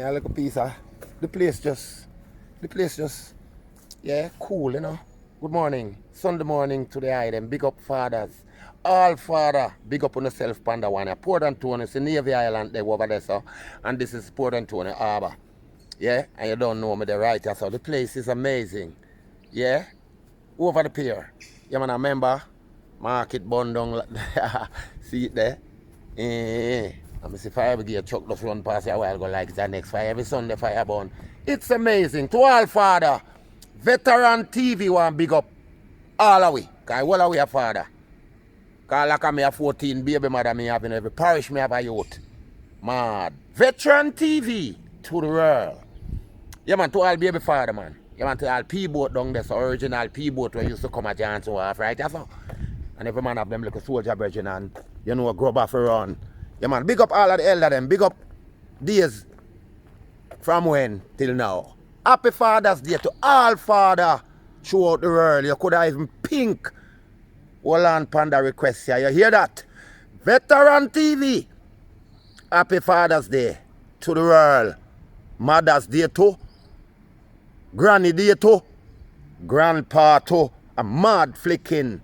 A little piece of the place just yeah, cool, you know. Good morning. Sunday morning to the eye them. Big up fathers. All father, big up on yourself, Panda One. Port Antonio, it's Navy Island there over there, so. And this is Port Antonio Harbour. Yeah, and you don't know me the right, so the place is amazing. Yeah, over the pier. Yeah, man, I remember market bundong. See it there? Let me see if I ever get a truck just run past here a while ago like that next fire. Every Sunday fire burn. It's amazing. To all father, veteran TV want big up all of we. Because all of we are father. Because like me have 14 baby mother me have in every parish me have a youth. Mad. Veteran TV to the world. Yeah man, to all baby father man. Yeah man, to all P-boat down there, so original P-boat where used to come at Johnson Wharf, right? That's all. And every man have them little soldier brethren and you know grub off a run. Yeah man, big up all of the elder them, big up days from when till now. Happy Father's Day to all father throughout the world. You could have even pink Holland Panda request here. You hear that? Veteran TV. Happy Father's Day to the world. Mother's Day too. Granny Day too. Grandpa too. A mad flicking